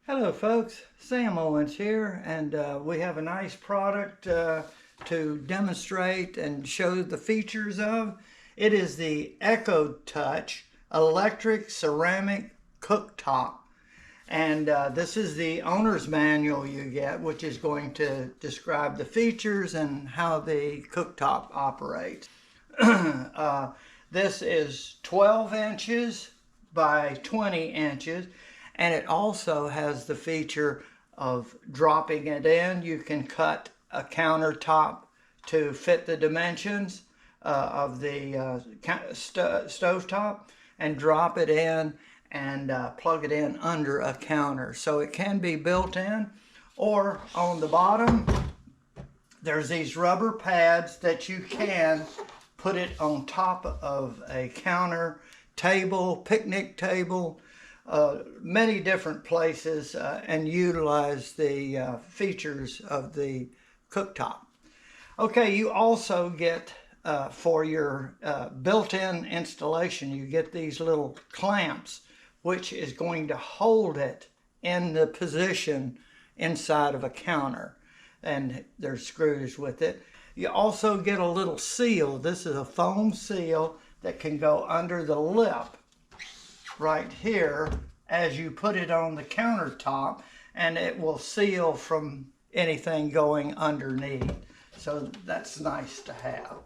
Hello folks, Sam Owens here, and we have a nice product to demonstrate and show the features of. It is the ECOTOUCH electric ceramic cooktop, and this is the owner's manual you get, which is going to describe the features and how the cooktop operates. This is 12 inches by 20 inches. And it also has the feature of dropping it in. You can cut a countertop to fit the dimensions of the stovetop and drop it in and plug it in under a counter. So it can be built in, or on the bottom, there's these rubber pads that you can put it on top of a counter, table, picnic table, many different places and utilize the features of the cooktop. Okay, you also get for your built-in installation, you get these little clamps which is going to hold it in the position inside of a counter, and there's screws with it. You also get a little seal. This is a foam seal that can go under the lip right here as you put it on the countertop, and it will seal from anything going underneath. So that's nice to have.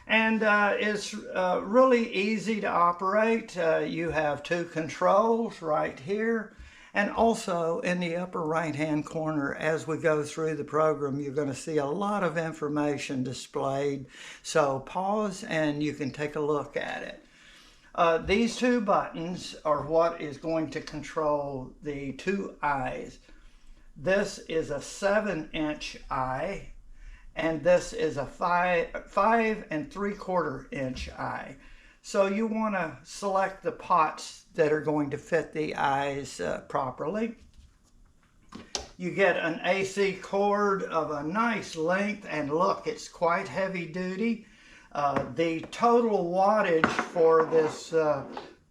And it's really easy to operate. You have two controls right here, and also in the upper right hand corner as we go through the program you're going to see a lot of information displayed. So pause and you can take a look at it. These two buttons are what is going to control the two eyes. This is a 7-inch eye, and this is a 5 3/4 inch eye. So you want to select the pots that are going to fit the eyes properly. You get an AC cord of a nice length, and look, it's quite heavy duty. The total wattage for this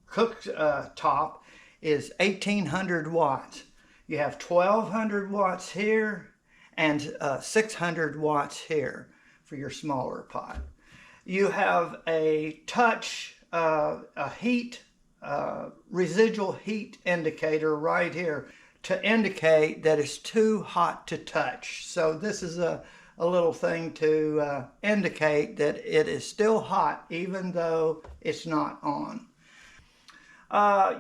cooktop is 1800 watts. You have 1200 watts here and 600 watts here for your smaller pot. You have a touch, residual heat indicator right here to indicate that it's too hot to touch. So this is a little thing to indicate that it is still hot even though it's not on.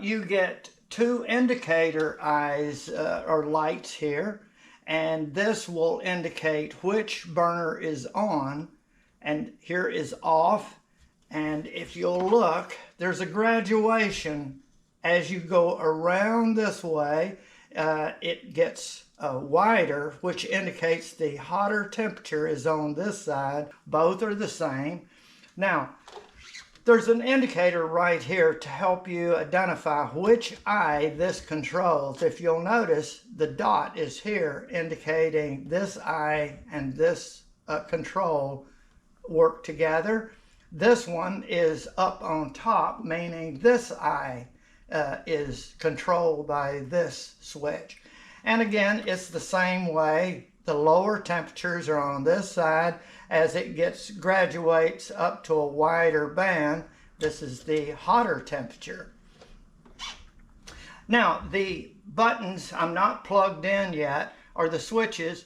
You get two indicator eyes or lights here, and this will indicate which burner is on, and here is off. And if you'll look, there's a graduation as you go around this way. It gets wider, which indicates the hotter temperature is on this side. Both are the same. Now, there's an indicator right here to help you identify which eye this controls. If you'll notice, the dot is here indicating this eye and this control work together. This one is up on top, meaning this eye is controlled by this switch. And again, it's the same way. The lower temperatures are on this side. As it graduates up to a wider band, this is the hotter temperature. Now, the buttons, I'm not plugged in yet, are the switches.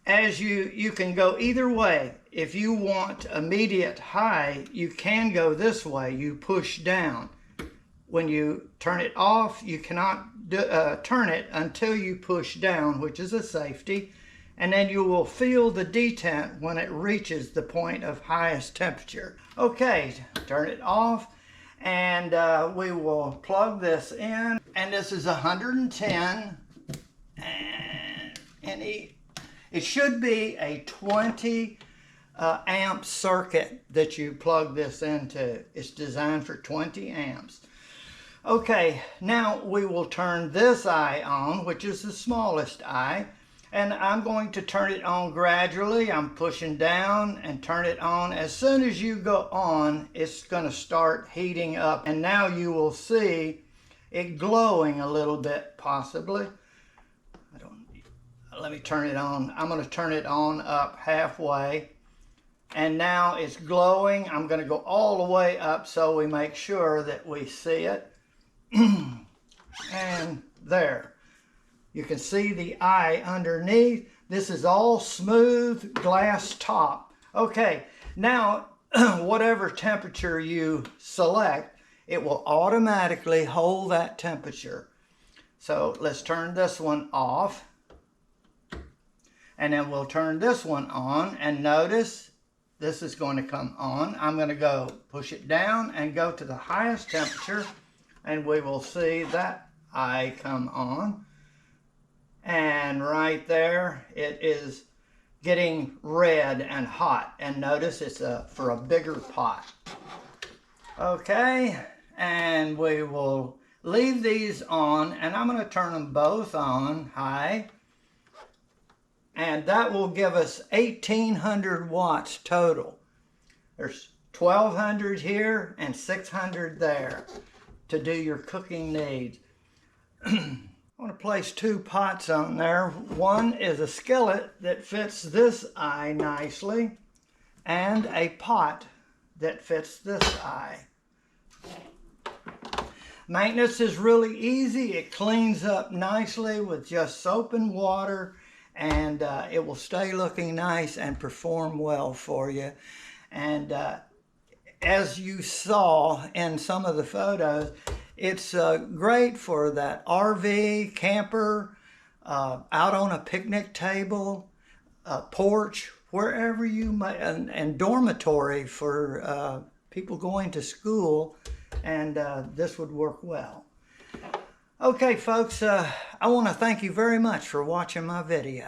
As you can go either way. If you want immediate high, you can go this way. You push down. When you turn it off, you cannot turn it until you push down, which is a safety, and then you will feel the detent when it reaches the point of highest temperature. Okay, turn it off, and we will plug this in, and this is 110, and it should be a 20 amp circuit that you plug this into. It's designed for 20 amps. Okay, now we will turn this eye on, which is the smallest eye, and I'm going to turn it on gradually. I'm pushing down and turn it on. As soon as you go on, it's going to start heating up, and now you will see it glowing a little bit possibly. Let me turn it on. I'm going to turn it on up halfway. And now it's glowing. I'm going to go all the way up so we make sure that we see it. And there. You can see the eye underneath. This is all smooth glass top. Okay, now whatever temperature you select, it will automatically hold that temperature. So let's turn this one off. And then we'll turn this one on, and notice this is going to come on. I'm going to go push it down and go to the highest temperature, and we will see that eye come on. And right there, it is getting red and hot. And notice it's for a bigger pot. Okay, and we will leave these on, and I'm going to turn them both on high. And that will give us 1800 watts total. There's 1200 here and 600 there to do your cooking needs. I want to place two pots on there. One is a skillet that fits this eye nicely, and a pot that fits this eye. Maintenance is really easy. It cleans up nicely with just soap and water, and it will stay looking nice and perform well for you. And as you saw in some of the photos, it's great for that RV, camper, out on a picnic table, porch, wherever you might, and dormitory for people going to school, and this would work well. Okay, folks, I want to thank you very much for watching my video.